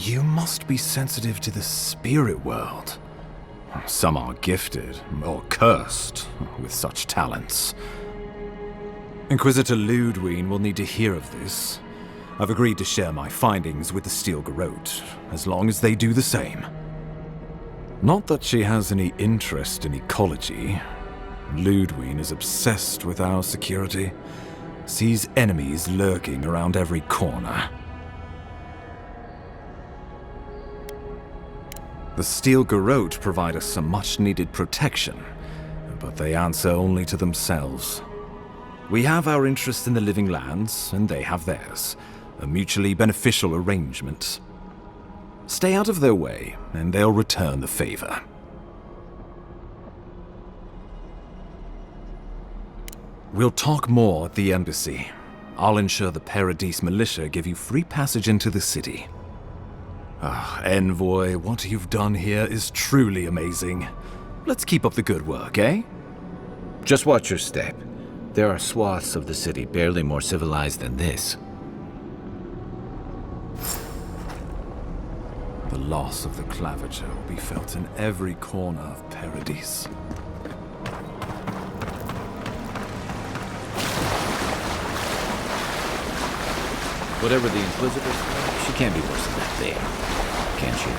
You must be sensitive to the spirit world. Some are gifted, or cursed, with such talents. Inquisitor Ludwig will need to hear of this. I've agreed to share my findings with the Steel Garrote, as long as they do the same. Not that she has any interest in ecology. Ludwig is obsessed with our security, sees enemies lurking around every corner. The Steel Garrote provide us some much-needed protection, but they answer only to themselves. We have our interest in the living lands, and they have theirs, a mutually beneficial arrangement. Stay out of their way, and they'll return the favor. We'll talk more at the embassy. I'll ensure the Paradise militia give you free passage into the city. Envoy, what you've done here is truly amazing. Let's keep up the good work, eh? Just watch your step. There are swaths of the city barely more civilized than this. The loss of the claviger will be felt in every corner of Paradise. Whatever the Inquisitors, she can't be worse than that thing, can she?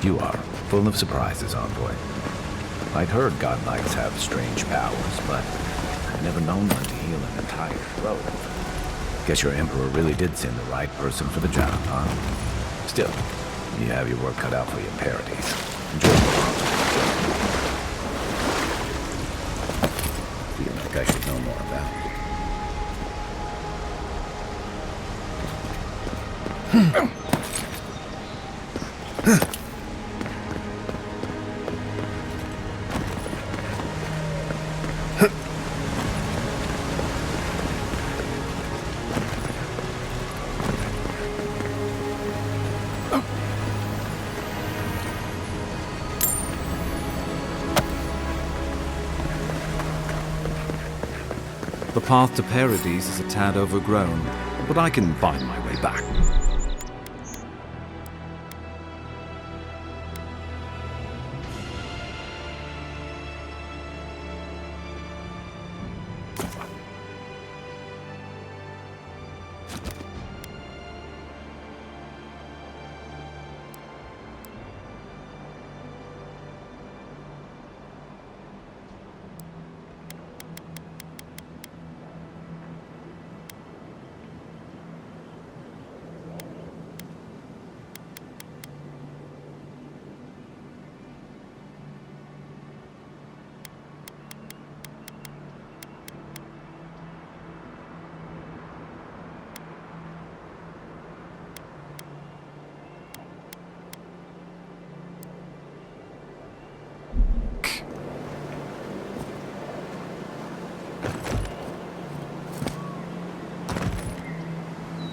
You are full of surprises, envoy. I'd heard godlikes have strange powers, but I'd never known one to heal an entire throat. Guess your emperor really did send the right person for the job, huh? Still, you have your work cut out for you in Paradise. Enjoy the feel like I should know more about it. The path to Paradise is a tad overgrown, but I can find my way back.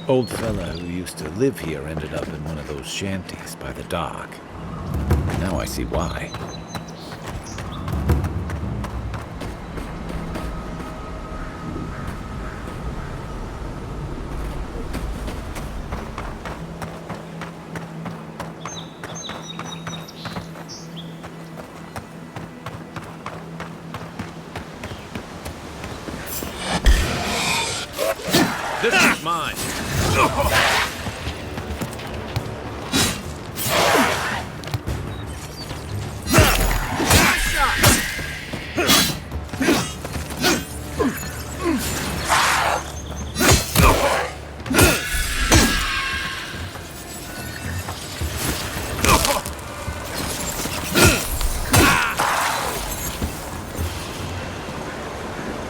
Old fella who used to live here ended up in one of those shanties by the dock. Now I see why. This is mine.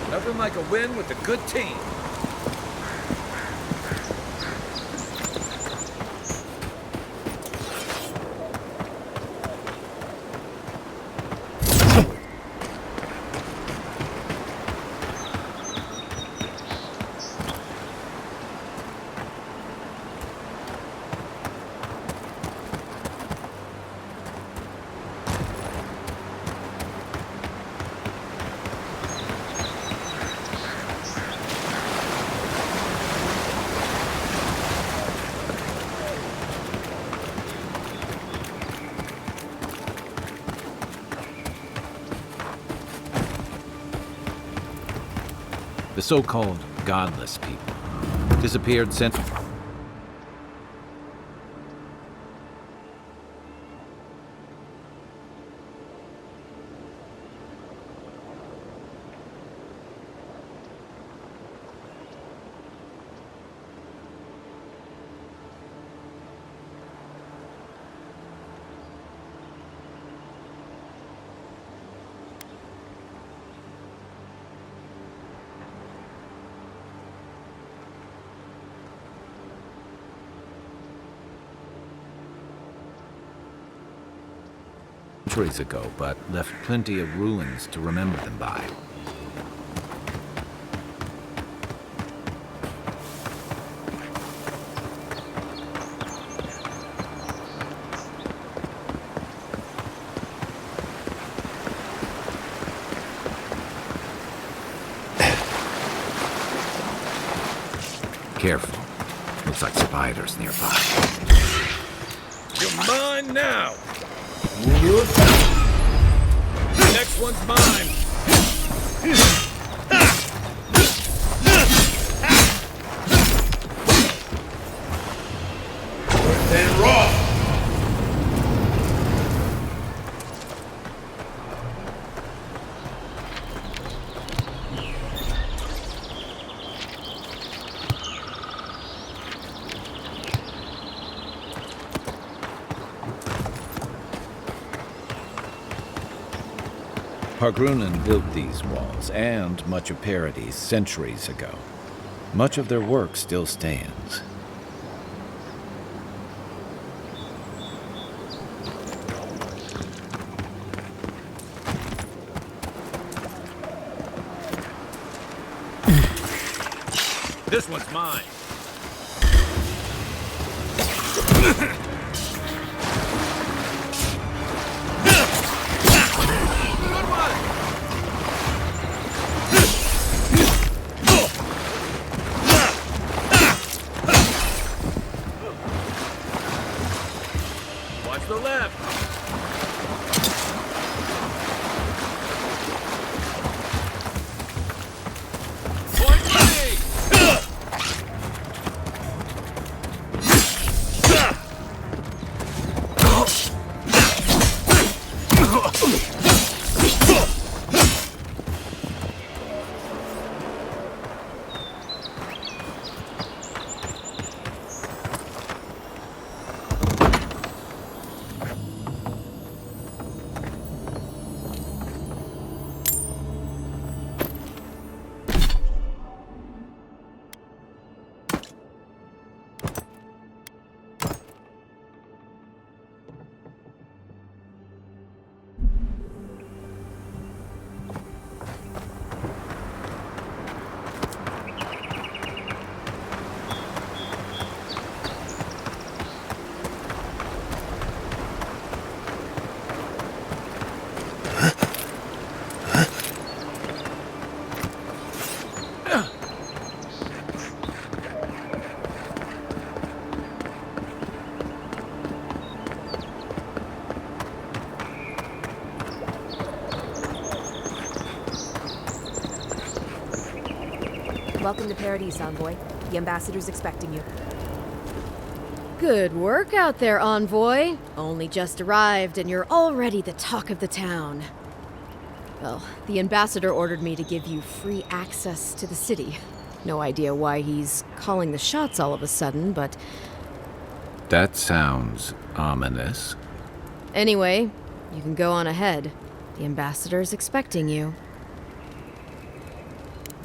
Nothing like a win with a good team. The so-called godless people. Disappeared since... centuries ago, but left plenty of ruins to remember them by. Careful. Looks like spiders nearby. You're mine now! The next one's mine! And raw! Hargrunen built these walls and much of Paradis centuries ago. Much of their work still stands. This one's mine! Watch the left! Point me! Welcome to Paradis, Envoy. The ambassador's expecting you. Good work out there, Envoy. Only just arrived and you're already the talk of the town. Well, the ambassador ordered me to give you free access to the city. No idea why he's calling the shots all of a sudden, but... That sounds ominous. Anyway, you can go on ahead. The ambassador's expecting you.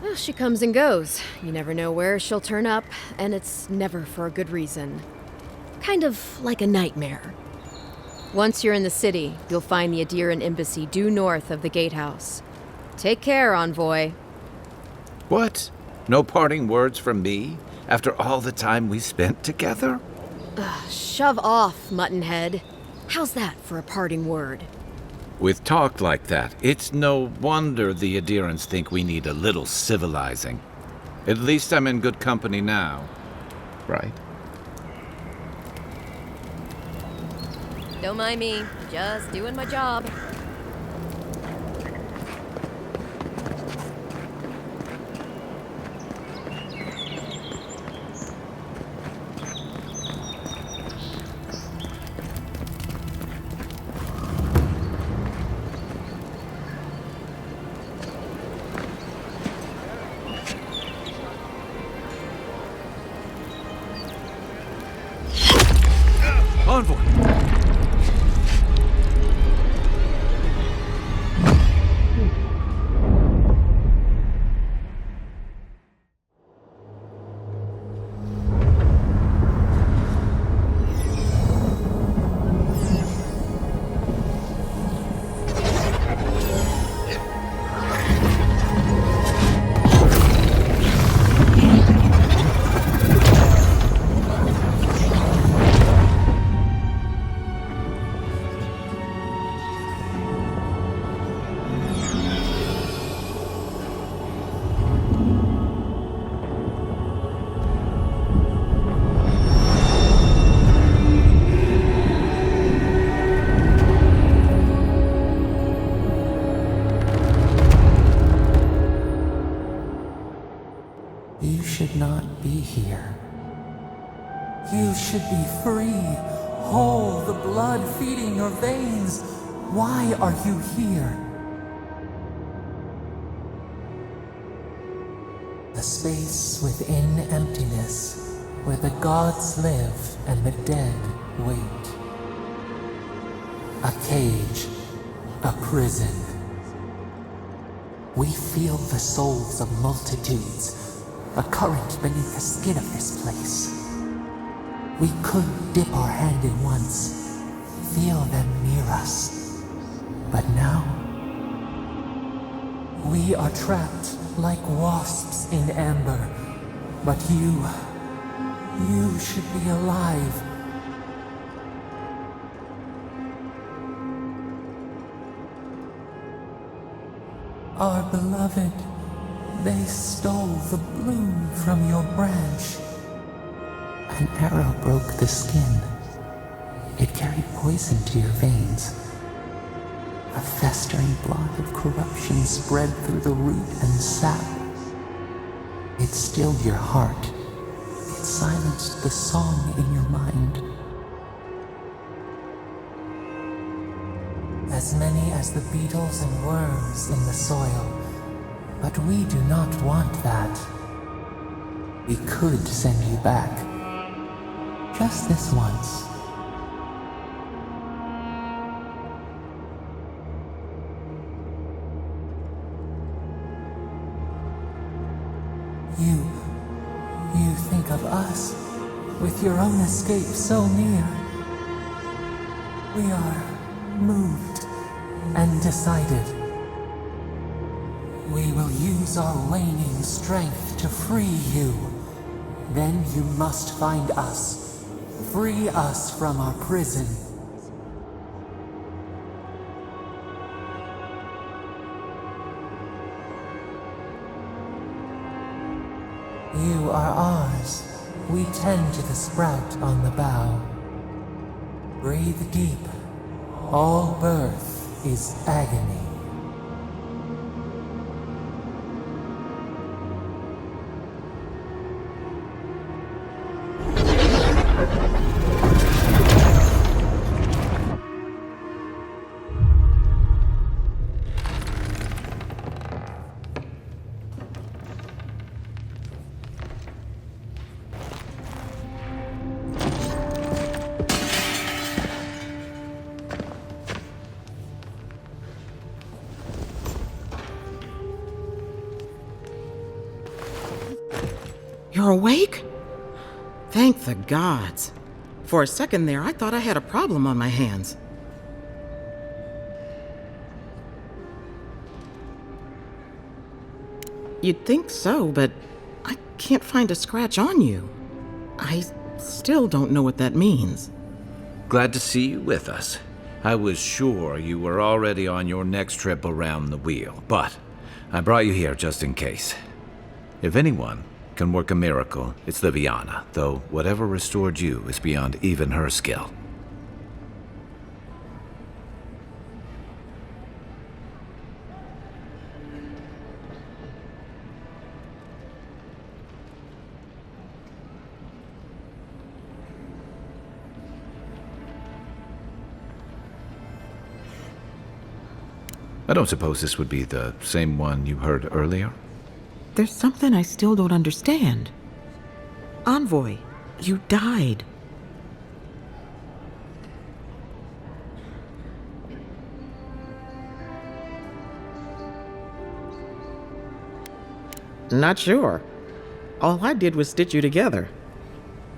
Well, she comes and goes. You never know where she'll turn up, and it's never for a good reason. Kind of like a nightmare. Once you're in the city, you'll find the Adiran embassy due north of the gatehouse. Take care, Envoy. What? No parting words from me? After all the time we spent together? Shove off, Muttonhead. How's that for a parting word? With talk like that, it's no wonder the Adirans think we need a little civilizing. At least I'm in good company now. Right? Don't mind me. Just doing my job. Envoy! You should not be here. You should be free, whole, the blood feeding your veins. Why are you here? A space within emptiness, where the gods live and the dead wait. A cage, a prison. We feel the souls of multitudes, a current beneath the skin of this place. We could dip our hand in once, feel them near us. But now, we are trapped like wasps in amber. But you should be alive. Our beloved, they stole the bloom from your branch. An arrow broke the skin. It carried poison to your veins. A festering blot of corruption spread through the root and sap. It stilled your heart. It silenced the song in your mind. As many as the beetles and worms in the soil. But we do not want that. We could send you back. Just this once. You think of us, with your own escape so near. We are moved and decided. We will use our waning strength to free you. Then you must find us. Free us from our prison. You are ours. We tend to the sprout on the bough. Breathe deep. All birth is agony. You're awake? Thank the gods. For a second there, I thought I had a problem on my hands. You'd think so, but I can't find a scratch on you. I still don't know what that means. Glad to see you with us. I was sure you were already on your next trip around the wheel, but I brought you here just in case. If anyone can work a miracle, it's Liviana, though whatever restored you is beyond even her skill. I don't suppose this would be the same one you heard earlier? There's something I still don't understand. Envoy, you died. Not sure. All I did was stitch you together.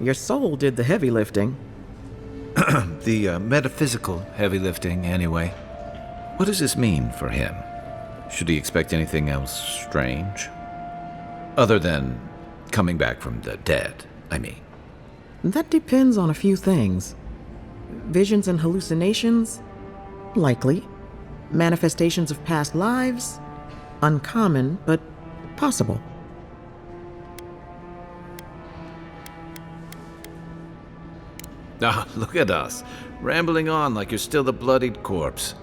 Your soul did the heavy lifting. The metaphysical heavy lifting, anyway. What does this mean for him? Should he expect anything else strange? Other than coming back from the dead, I mean. That depends on a few things. Visions and hallucinations? Likely. Manifestations of past lives? Uncommon, but possible. Ah, look at us, rambling on like you're still the bloodied corpse.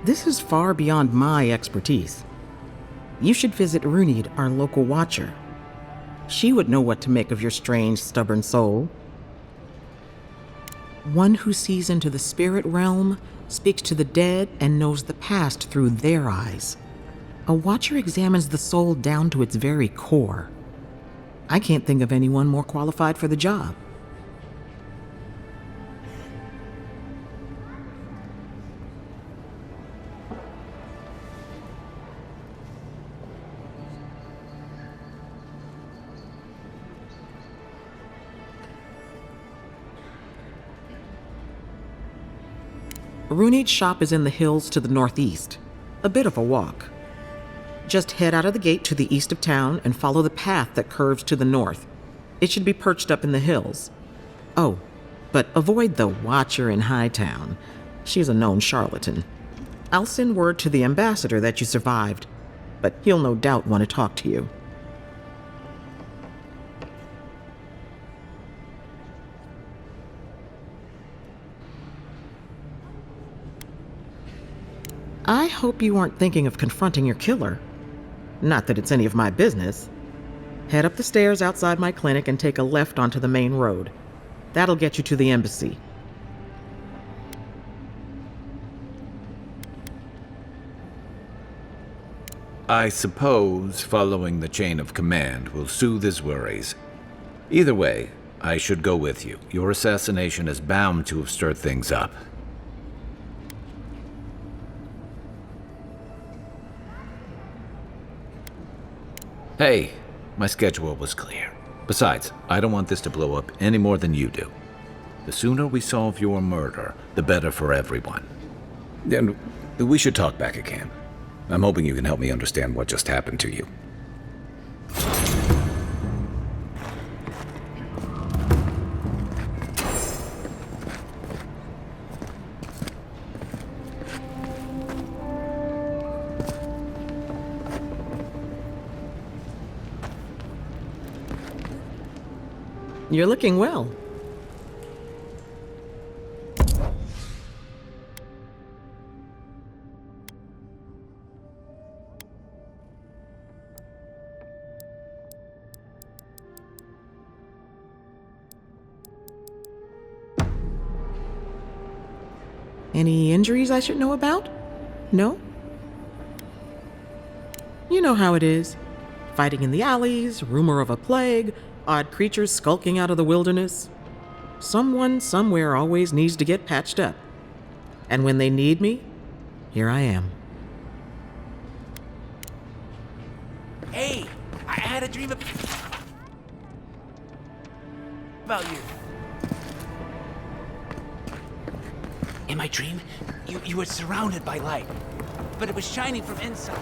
This is far beyond my expertise. You should visit Runid, our local watcher. She would know what to make of your strange, stubborn soul. One who sees into the spirit realm, speaks to the dead, and knows the past through their eyes. A watcher examines the soul down to its very core. I can't think of anyone more qualified for the job. Runid's shop is in the hills to the northeast. A bit of a walk. Just head out of the gate to the east of town and follow the path that curves to the north. It should be perched up in the hills. Oh, but avoid the Watcher in Hightown. She's a known charlatan. I'll send word to the ambassador that you survived, but he'll no doubt want to talk to you. I hope you aren't thinking of confronting your killer. Not that it's any of my business. Head up the stairs outside my clinic and take a left onto the main road. That'll get you to the embassy. I suppose following the chain of command will soothe his worries. Either way, I should go with you. Your assassination is bound to have stirred things up. Hey, my schedule was clear. Besides, I don't want this to blow up any more than you do. The sooner we solve your murder, the better for everyone. And we should talk back at camp. I'm hoping you can help me understand what just happened to you. You're looking well. Any injuries I should know about? No? You know how it is. Fighting in the alleys, rumor of a plague, odd creatures skulking out of the wilderness. Someone somewhere always needs to get patched up. And when they need me, here I am. Hey, I had a dream about you. In my dream, you were surrounded by light, but it was shining from inside.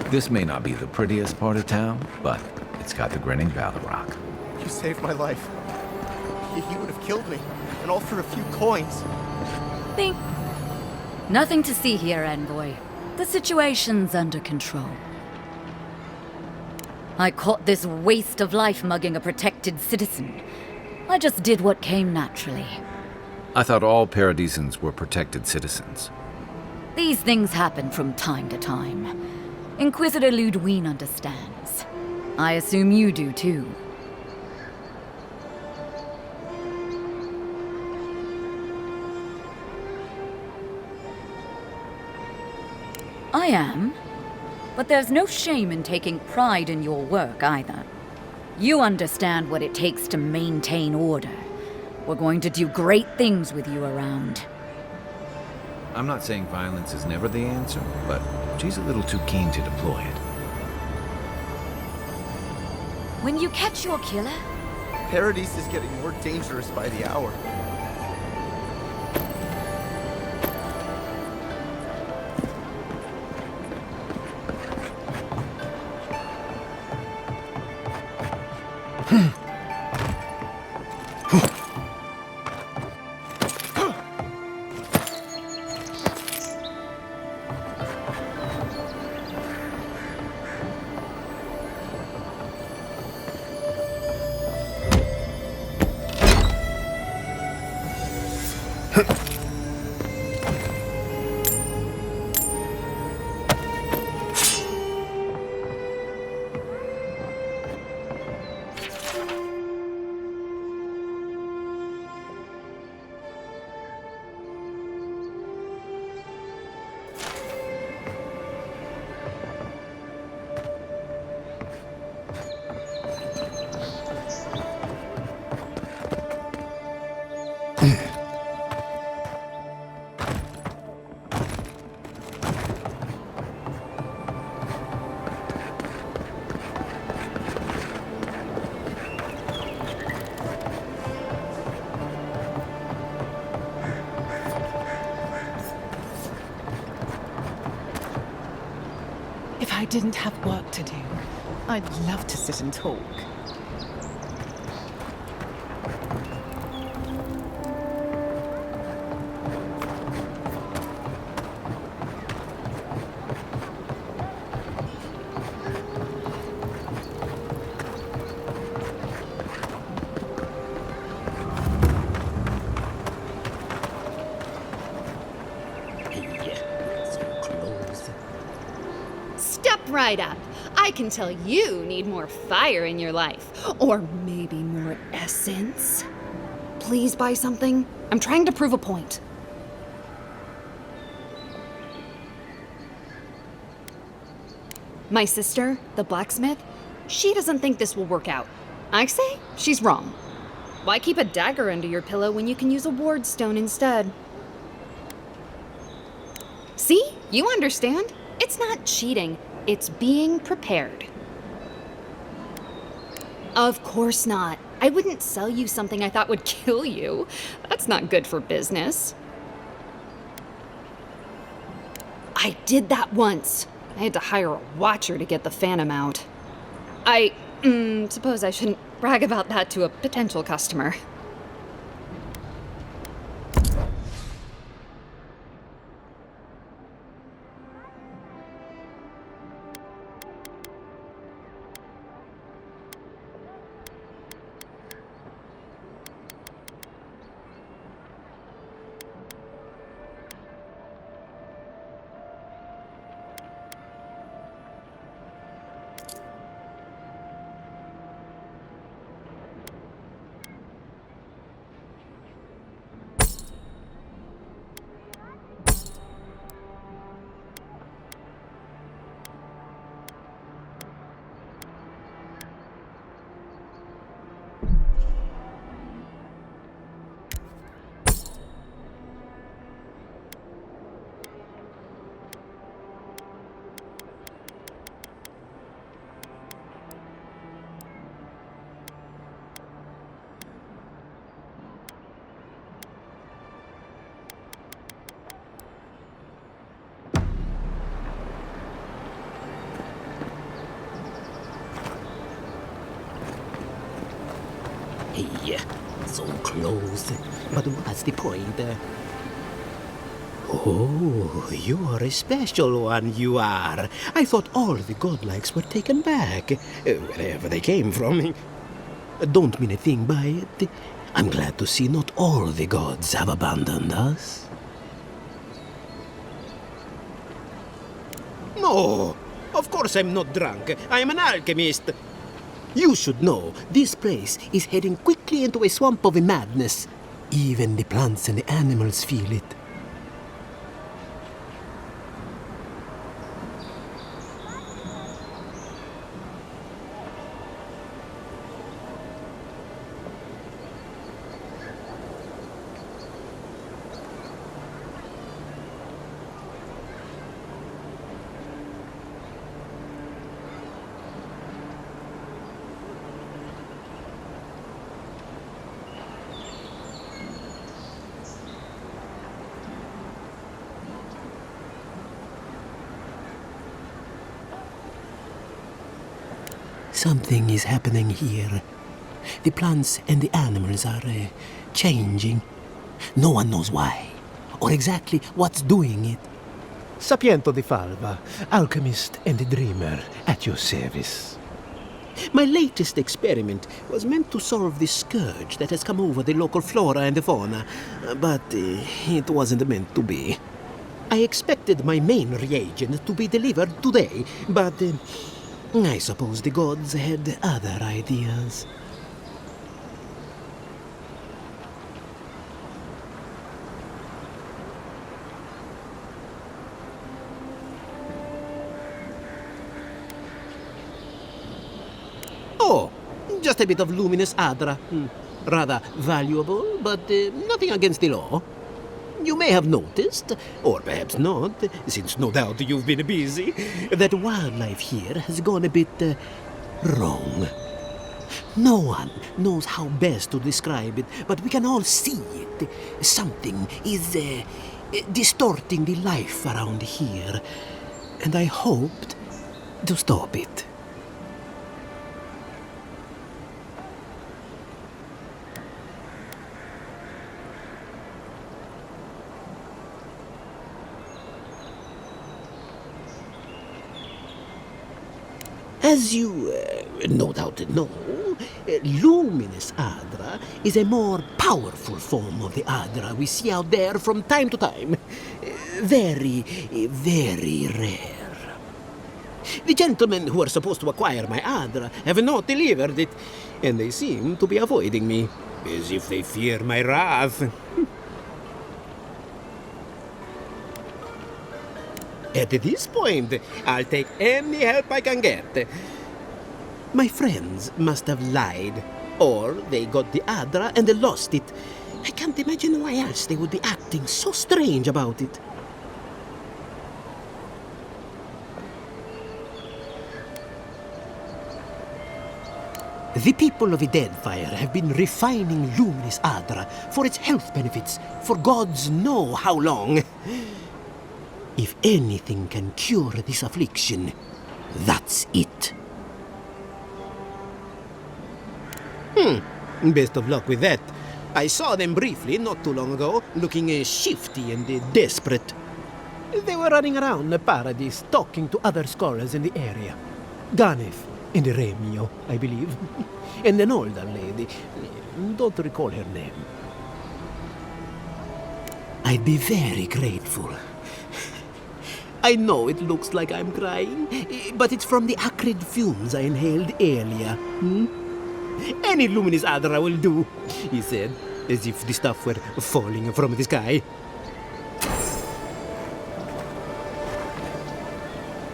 This may not be the prettiest part of town, but it's got the grinning Valley Rock. You saved my life. He would have killed me, and all for a few coins. Think. Nothing to see here, Envoy. The situation's under control. I caught this waste of life mugging a protected citizen. I just did what came naturally. I thought all Paradisans were protected citizens. These things happen from time to time. Inquisitor Ludwig understands. I assume you do too. I am. But there's no shame in taking pride in your work either. You understand what it takes to maintain order. We're going to do great things with you around. I'm not saying violence is never the answer, but she's a little too keen to deploy it. When you catch your killer, Paradise is getting more dangerous by the hour. If I didn't have work to do, I'd love to sit and talk. Step right up. I can tell you need more fire in your life. Or maybe more essence. Please buy something. I'm trying to prove a point. My sister, the blacksmith, she doesn't think this will work out. I say she's wrong. Why keep a dagger under your pillow when you can use a ward stone instead? See? You understand? It's not cheating. It's being prepared. Of course not. I wouldn't sell you something I thought would kill you. That's not good for business. I did that once. I had to hire a watcher to get the phantom out. I suppose I shouldn't brag about that to a potential customer. Hey, so close. But what's the point? Oh, you are a special one, you are. I thought all the godlikes were taken back, wherever they came from. Don't mean a thing by it. I'm glad to see not all the gods have abandoned us. No, of course I'm not drunk. I'm an alchemist. You should know, this place is heading quickly into a swamp of madness. Even the plants and the animals feel it. Something is happening here. The plants and the animals are changing. No one knows why, or exactly what's doing it. Sapiento di Falva, alchemist and dreamer, at your service. My latest experiment was meant to solve the scourge that has come over the local flora and the fauna, but it wasn't meant to be. I expected my main reagent to be delivered today, but I suppose the gods had other ideas. Oh, just a bit of luminous adra. Rather valuable, but nothing against the law. You may have noticed, or perhaps not, since no doubt you've been busy, that wildlife here has gone a bit wrong. No one knows how best to describe it, but we can all see it. Something is distorting the life around here, and I hoped to stop it. As you no doubt know, luminous adra is a more powerful form of the adra we see out there from time to time. Very, very rare. The gentlemen who are supposed to acquire my adra have not delivered it, and they seem to be avoiding me, as if they fear my wrath. At this point, I'll take any help I can get. My friends must have lied, or they got the adra and they lost it. I can't imagine why else they would be acting so strange about it. The people of the Deadfire have been refining luminous adra for its health benefits for gods know how long. If anything can cure this affliction, that's it. Best of luck with that. I saw them briefly not too long ago, looking shifty and desperate. They were running around the paradise, talking to other scholars in the area. Ganef and Remio, I believe. And an older lady. Don't recall her name. I'd be very grateful. I know it looks like I'm crying, but it's from the acrid fumes I inhaled earlier. Any luminous adra will do, he said, as if the stuff were falling from the sky.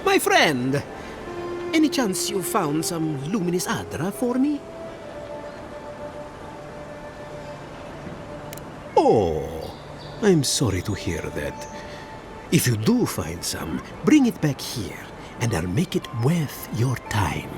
My friend, any chance you found some luminous adra for me? Oh, I'm sorry to hear that. If you do find some, bring it back here, and I'll make it worth your time.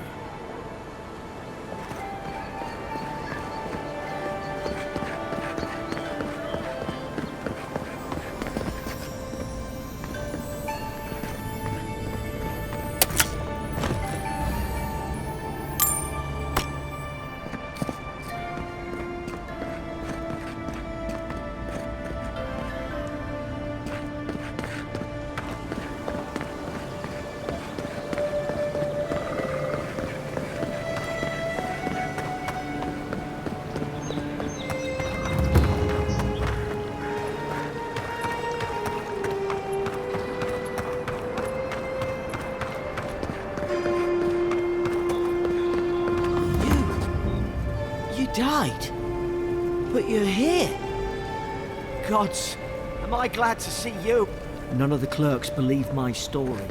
But you're here. Gods, am I glad to see you. None of the clerks believe my story.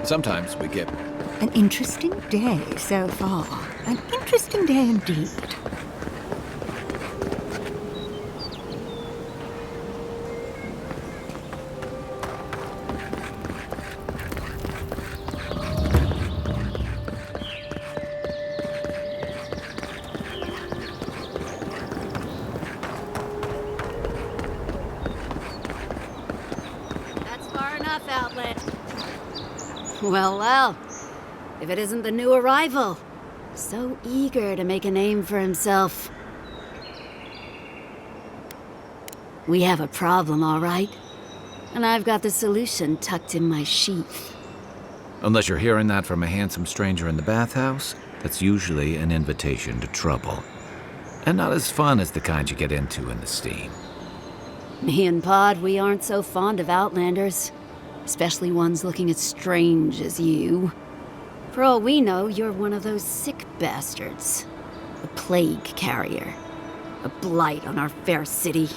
Sometimes we get... An interesting day so far. An interesting day indeed. That's far enough, Outlet. Well, well. If it isn't the new arrival. So eager to make a name for himself. We have a problem, all right? And I've got the solution tucked in my sheath. Unless you're hearing that from a handsome stranger in the bathhouse, that's usually an invitation to trouble. And not as fun as the kind you get into in the steam. Me and Pod, we aren't so fond of Outlanders. Especially ones looking as strange as you. For all we know, you're one of those sick bastards. A plague carrier. A blight on our fair city.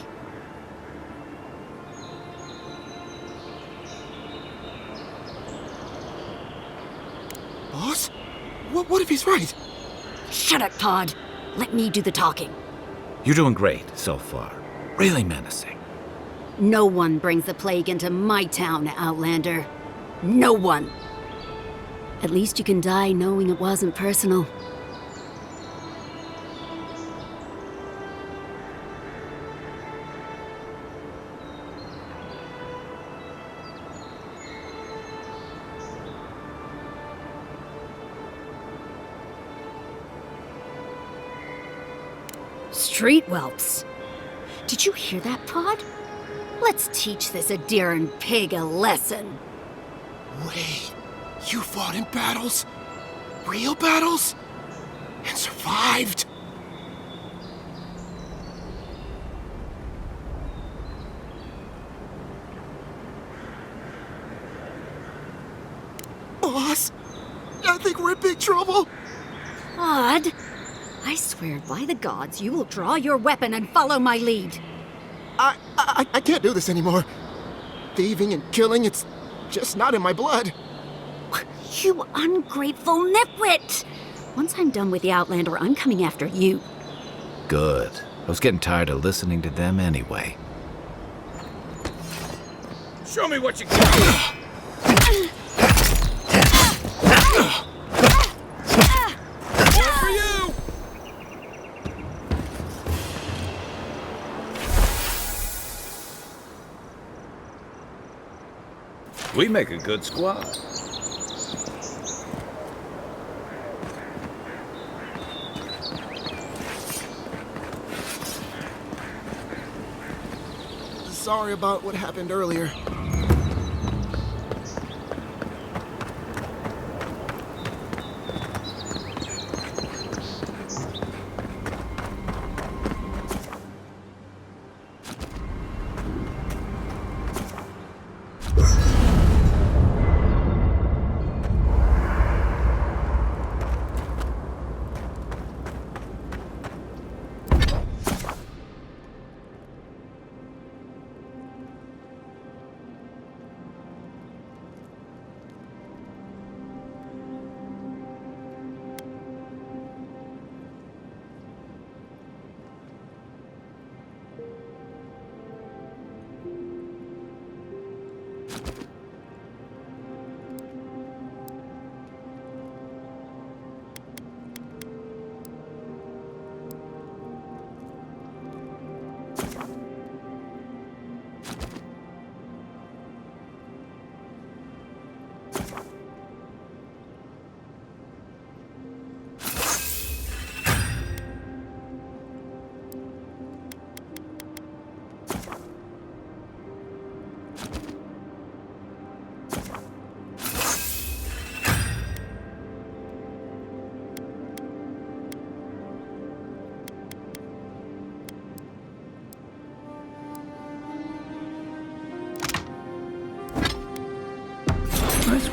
Boss? What if he's right? Shut up, Pod. Let me do the talking. You're doing great so far. Really menacing. No one brings the plague into my town, Outlander. No one. At least you can die knowing it wasn't personal. Street whelps. Did you hear that, Pod? Let's teach this Adiran pig a lesson. Wait, you fought in battles? Real battles? And survived? Boss, I think we're in big trouble. Odd. I swear by the gods you will draw your weapon and follow my lead. I can't do this anymore. Thieving and killing, it's just not in my blood. You ungrateful nitwit! Once I'm done with the Outlander, I'm coming after you. Good. I was getting tired of listening to them anyway. Show me what you got! More for you! We make a good squad. Sorry about what happened earlier.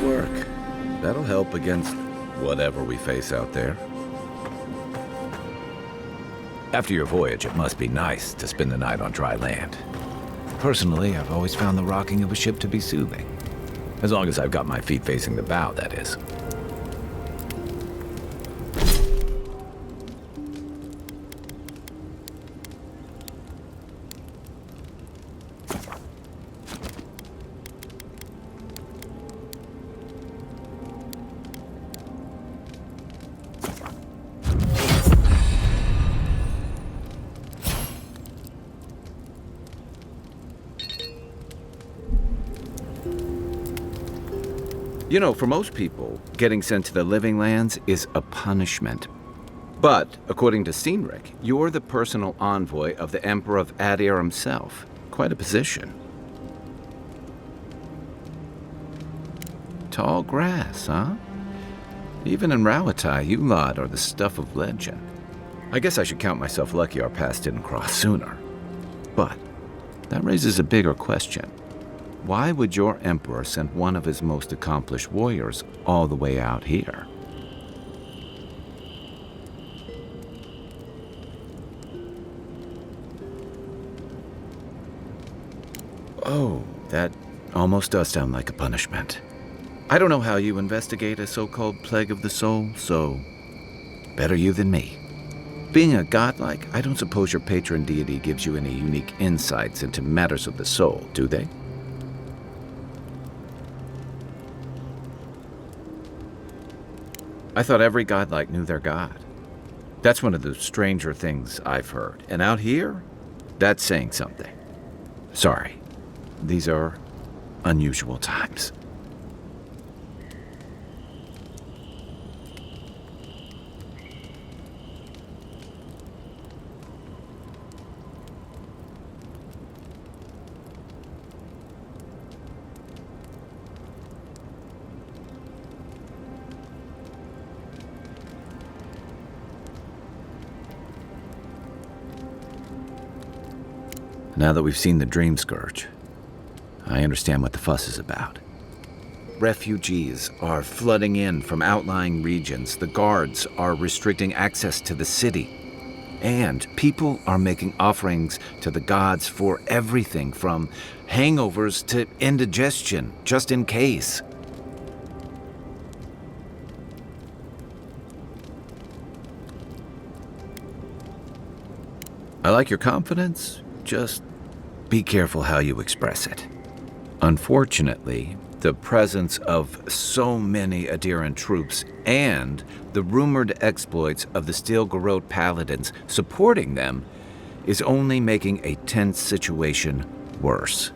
work. That'll help against whatever we face out there. After your voyage, it must be nice to spend the night on dry land. Personally, I've always found the rocking of a ship to be soothing. As long as I've got my feet facing the bow, that is. You know, for most people, getting sent to the living lands is a punishment. But, according to Cynric, you're the personal envoy of the Emperor of Adir himself. Quite a position. Tall grass, huh? Even in Rauatai, you lot are the stuff of legend. I guess I should count myself lucky our paths didn't cross sooner. But that raises a bigger question. Why would your emperor send one of his most accomplished warriors all the way out here? Oh, that almost does sound like a punishment. I don't know how you investigate a so-called plague of the soul, so better you than me. Being a godlike, I don't suppose your patron deity gives you any unique insights into matters of the soul, do they? I thought every godlike knew their god. That's one of the stranger things I've heard. And out here, that's saying something. Sorry, these are unusual times. Now that we've seen the Dream Scourge, I understand what the fuss is about. Refugees are flooding in from outlying regions. The guards are restricting access to the city. And people are making offerings to the gods for everything from hangovers to indigestion, just in case. I like your confidence. Just be careful how you express it. Unfortunately, the presence of so many Adiran troops and the rumored exploits of the Steel Garrote paladins supporting them is only making a tense situation worse.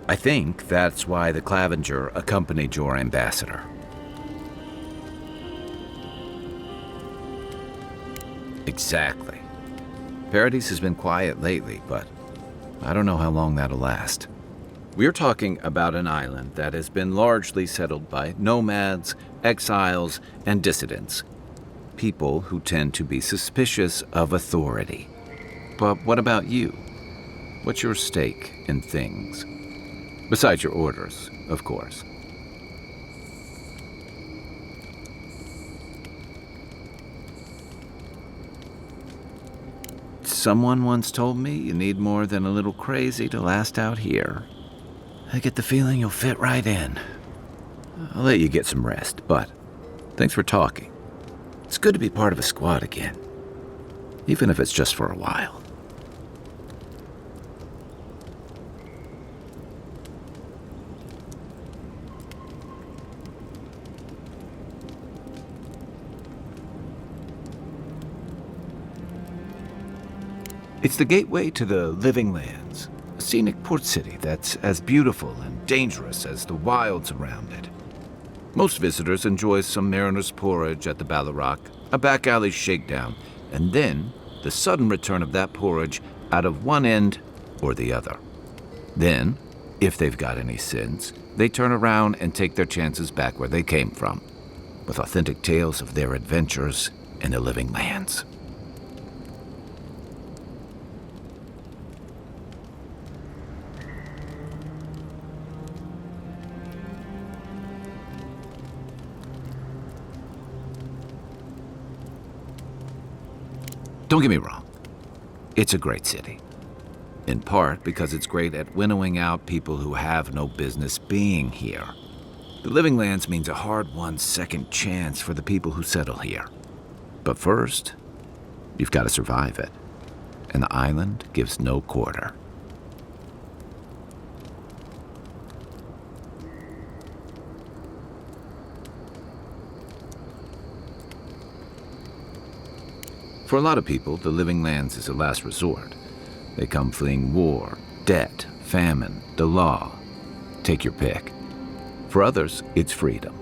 I think that's why the Clavenger accompanied your ambassador. Exactly. Paradise has been quiet lately, but I don't know how long that'll last. We're talking about an island that has been largely settled by nomads, exiles, and dissidents. People who tend to be suspicious of authority. But what about you? What's your stake in things? Besides your orders, of course. Someone once told me you need more than a little crazy to last out here. I get the feeling you'll fit right in. I'll let you get some rest, but thanks for talking. It's good to be part of a squad again, even if it's just for a while. It's the gateway to the Living Lands, a scenic port city that's as beautiful and dangerous as the wilds around it. Most visitors enjoy some mariner's porridge at the Ballarrock, a back alley shakedown, and then the sudden return of that porridge out of one end or the other. Then, if they've got any sins, they turn around and take their chances back where they came from, with authentic tales of their adventures in the Living Lands. Don't get me wrong. It's a great city. In part because it's great at winnowing out people who have no business being here. The Living Lands means a hard-won second chance for the people who settle here. But first, you've got to survive it. And the island gives no quarter. For a lot of people, the Living Lands is a last resort. They come fleeing war, debt, famine, the law. Take your pick. For others, it's freedom.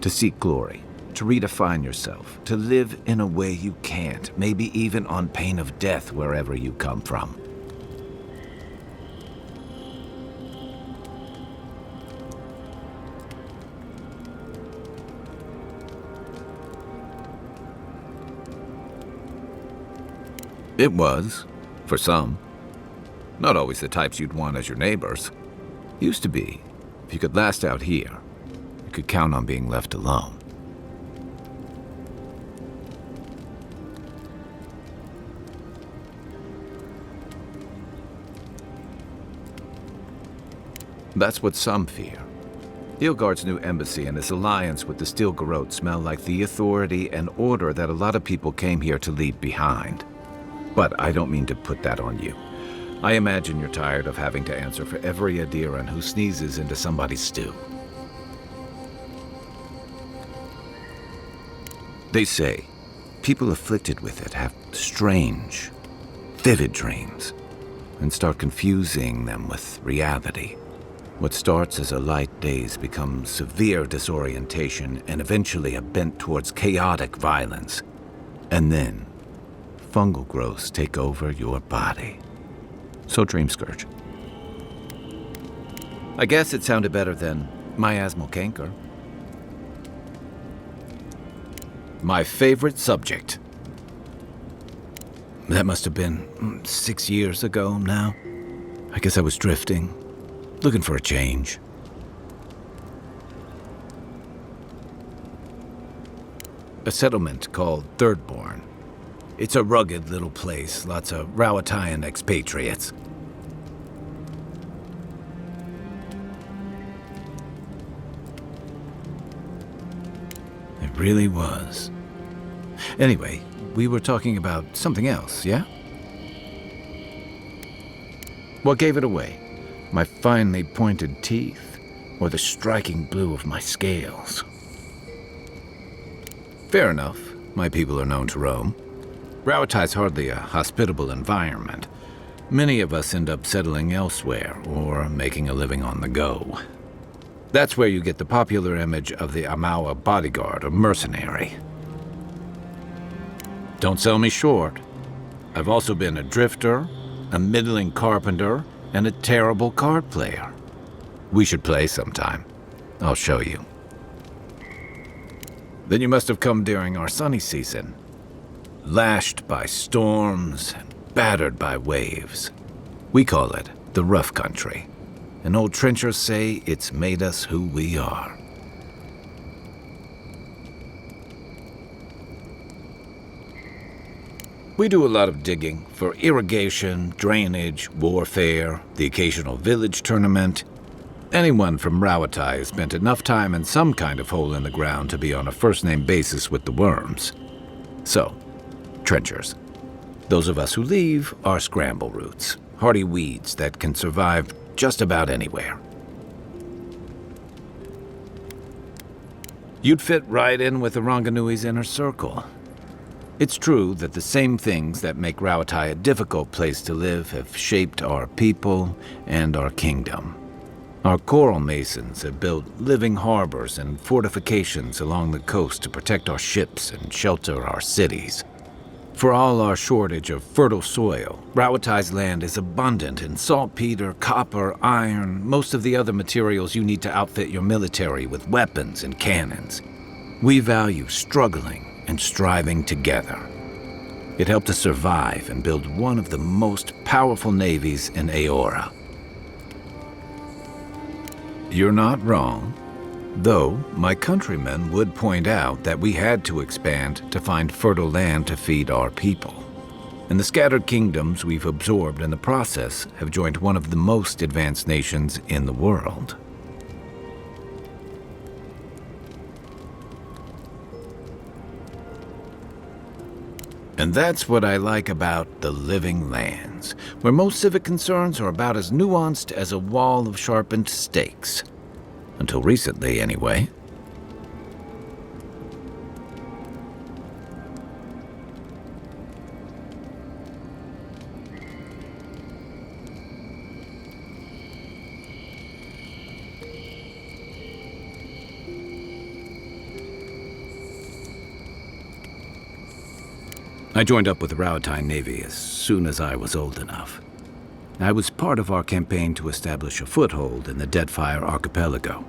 To seek glory, to redefine yourself, to live in a way you can't, maybe even on pain of death wherever you come from. It was, for some. Not always the types you'd want as your neighbors. Used to be. If you could last out here, you could count on being left alone. That's what some fear. Ilgard's new embassy and his alliance with the Steel Garrote smell like the authority and order that a lot of people came here to leave behind. But I don't mean to put that on you. I imagine you're tired of having to answer for every Adiran who sneezes into somebody's stew. They say people afflicted with it have strange, vivid dreams and start confusing them with reality. What starts as a light daze becomes severe disorientation and eventually a bent towards chaotic violence. And then fungal growths take over your body. So Dream Scourge. I guess it sounded better than miasmal canker. My favorite subject. That must have been 6 years ago now. I guess I was drifting, looking for a change. A settlement called Thirdborn. It's a rugged little place, lots of Rowatayan expatriates. It really was. Anyway, we were talking about something else, yeah? What gave it away? My finely pointed teeth, or the striking blue of my scales? Fair enough. My people are known to roam. Rowatai's hardly a hospitable environment. Many of us end up settling elsewhere or making a living on the go. That's where you get the popular image of the Amawa bodyguard or mercenary. Don't sell me short. I've also been a drifter, a middling carpenter, and a terrible card player. We should play sometime. I'll show you. Then you must have come during our sunny season. Lashed by storms and battered by waves. We call it the rough country. And old trenchers say it's made us who we are. We do a lot of digging for irrigation, drainage, warfare, the occasional village tournament. Anyone from Rawatai has spent enough time in some kind of hole in the ground to be on a first-name basis with the worms. So, trenchers. Those of us who leave are scramble roots, hardy weeds that can survive just about anywhere. You'd fit right in with the Ranganui's inner circle. It's true that the same things that make Rawatai a difficult place to live have shaped our people and our kingdom. Our coral masons have built living harbors and fortifications along the coast to protect our ships and shelter our cities. For all our shortage of fertile soil, Rawatai's land is abundant in saltpeter, copper, iron, most of the other materials you need to outfit your military with weapons and cannons. We value struggling and striving together. It helped us survive and build one of the most powerful navies in Aora. You're not wrong. Though, my countrymen would point out that we had to expand to find fertile land to feed our people. and the scattered kingdoms we've absorbed in the process have joined one of the most advanced nations in the world. And that's what I like about the Living Lands, where most civic concerns are about as nuanced as a wall of sharpened stakes. Until recently, anyway. I joined up with the Rowatine Navy as soon as I was old enough. I was part of our campaign to establish a foothold in the Deadfire Archipelago.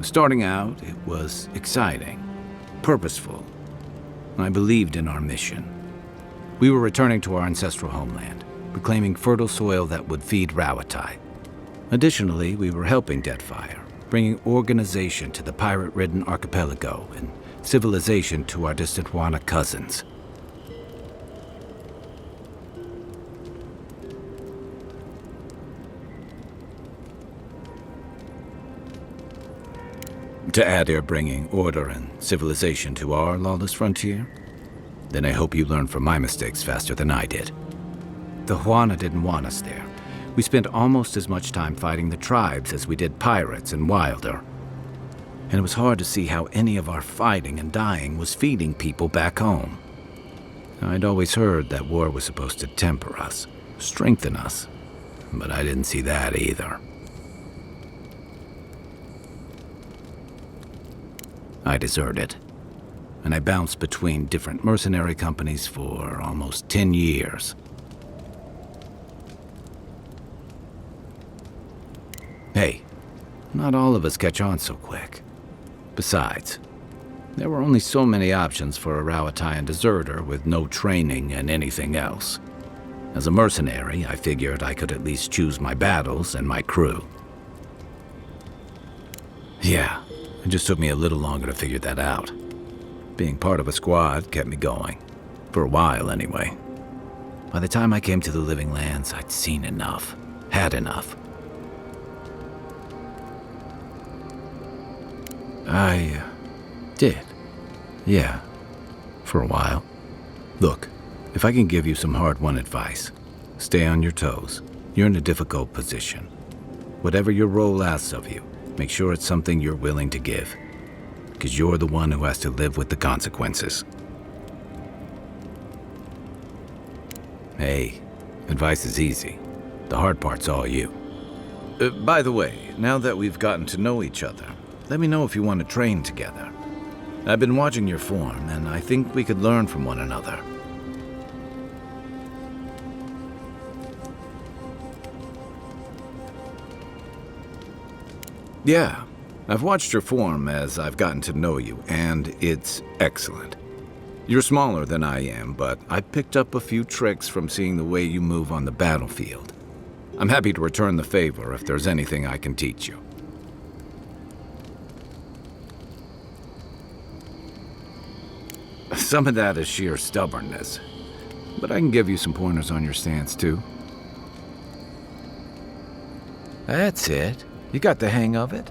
Starting out, it was exciting, purposeful. I believed in our mission. We were returning to our ancestral homeland, reclaiming fertile soil that would feed Rowatine. Additionally, we were helping Deadfire, bringing organization to the pirate-ridden archipelago and civilization to our distant Wana cousins. To add you're bringing order and civilization to our lawless frontier? Then I hope you learn from my mistakes faster than I did. The Wana didn't want us there. We spent almost as much time fighting the tribes as we did pirates and Wilder. And it was hard to see how any of our fighting and dying was feeding people back home. I'd always heard that war was supposed to temper us, strengthen us, but I didn't see that either. I deserted, and I bounced between different mercenary companies for almost 10 years. Hey, not all of us catch on so quick. Besides, there were only so many options for a Rowatine deserter with no training and anything else. As a mercenary, I figured I could at least choose my battles and my crew. Yeah, it just took me a little longer to figure that out. Being part of a squad kept me going. For a while, anyway. By the time I came to the Living Lands, I'd seen enough. Had enough. I did. Yeah. For a while. Look, if I can give you some hard-won advice, stay on your toes. You're in a difficult position. Whatever your role asks of you, make sure it's something you're willing to give. Because you're the one who has to live with the consequences. Hey, advice is easy. The hard part's all you. By the way, now that we've gotten to know each other, let me know if you want to train together. I've been watching your form, and I think we could learn from one another. Yeah, I've watched your form as I've gotten to know you, and it's excellent. You're smaller than I am, but I picked up a few tricks from seeing the way you move on the battlefield. I'm happy to return the favor if there's anything I can teach you. Some of that is sheer stubbornness, but I can give you some pointers on your stance, too. That's it. You got the hang of it.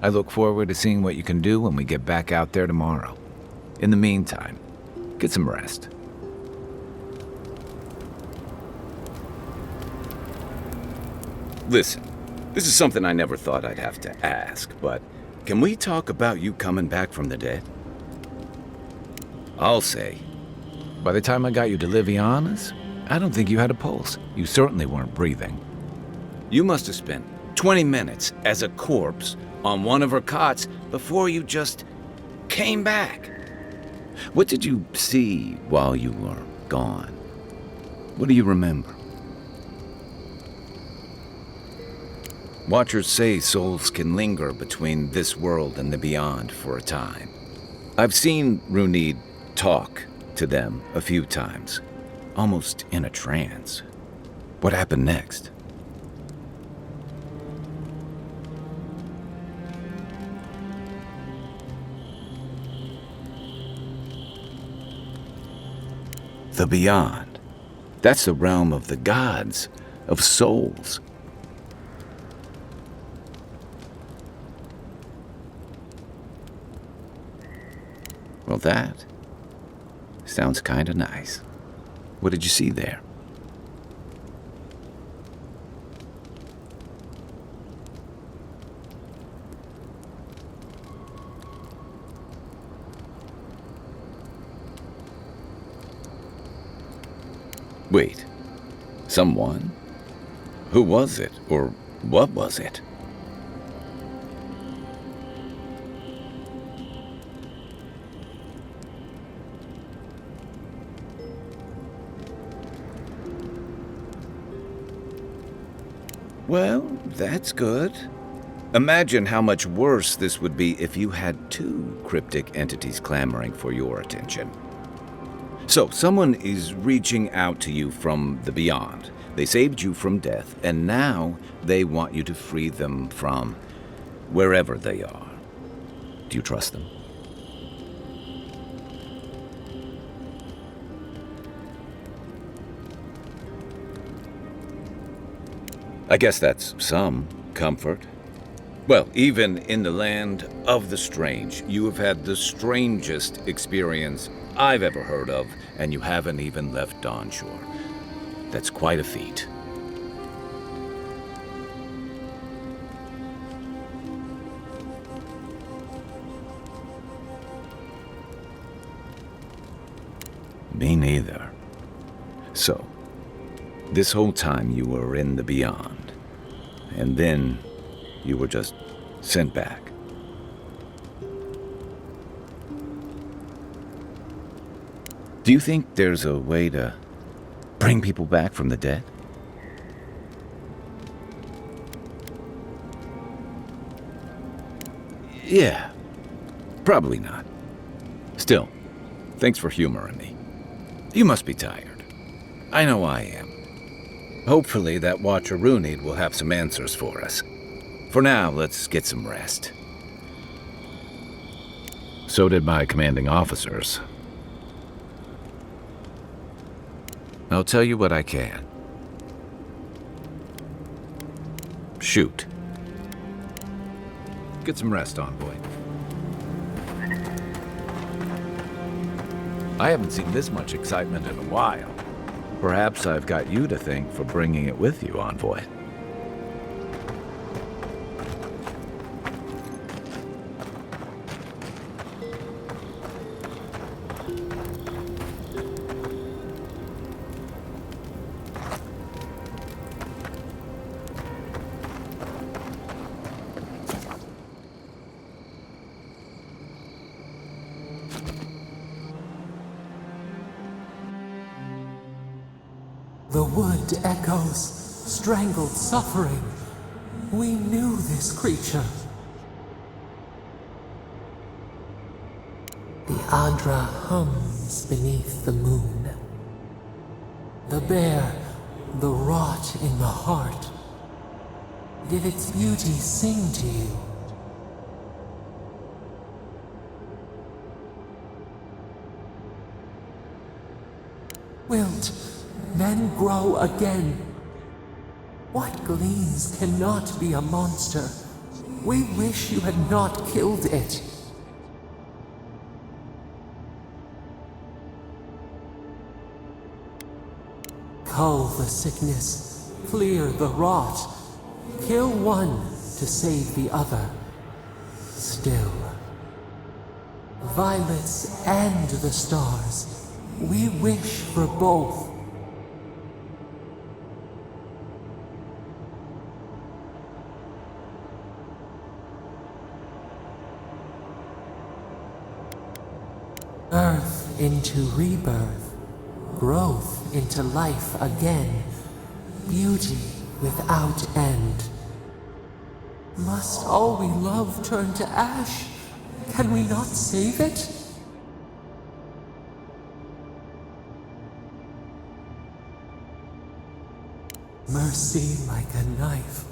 I look forward to seeing what you can do when we get back out there tomorrow. In the meantime, get some rest. Listen, this is something I never thought I'd have to ask, but can we talk about you coming back from the dead? I'll say, by the time I got you to Liviana's, I don't think you had a pulse. You certainly weren't breathing. You must have spent 20 minutes as a corpse on one of her cots before you just came back. What did you see while you were gone? What do you remember? Watchers say souls can linger between this world and the beyond for a time. I've seen Runid talk to them a few times, almost in a trance. What happened next? The beyond. That's the realm of the gods, of souls. Well, that sounds kinda nice. What did you see there? Wait, someone? Who was it, or what was it? Well, that's good. Imagine how much worse this would be if you had two cryptic entities clamoring for your attention. So, someone is reaching out to you from the beyond. They saved you from death, and now they want you to free them from wherever they are. Do you trust them? I guess that's some comfort. Well, even in the land of the strange, you have had the strangest experience I've ever heard of, and you haven't even left Dawn Shore. That's quite a feat. Me neither. So, this whole time you were in the beyond, and then you were just sent back. Do you think there's a way to bring people back from the dead? Yeah, probably not. Still, thanks for humoring me. You must be tired. I know I am. Hopefully that Watcher Runid will have some answers for us. For now, let's get some rest. So did my commanding officers. I'll tell you what I can. Shoot. Get some rest, Envoy. I haven't seen this much excitement in a while. Perhaps I've got you to thank for bringing it with you, Envoy. The wood echoes, strangled suffering. We knew this creature. The Adra hums beneath the moon. The bear, the rot in the heart. Did its beauty sing to you? Wilt then grow again. What gleams cannot be a monster? We wish you had not killed it. Cull the sickness, clear the rot, kill one to save the other. Still, violets and the stars, we wish for both. Earth into rebirth, growth into life again, beauty without end. Must all we love turn to ash? Can we not save it? Mercy like a knife,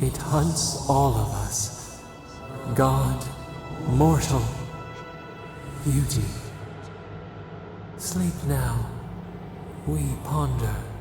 it hunts all of us. God, mortal, beauty. Sleep now. We ponder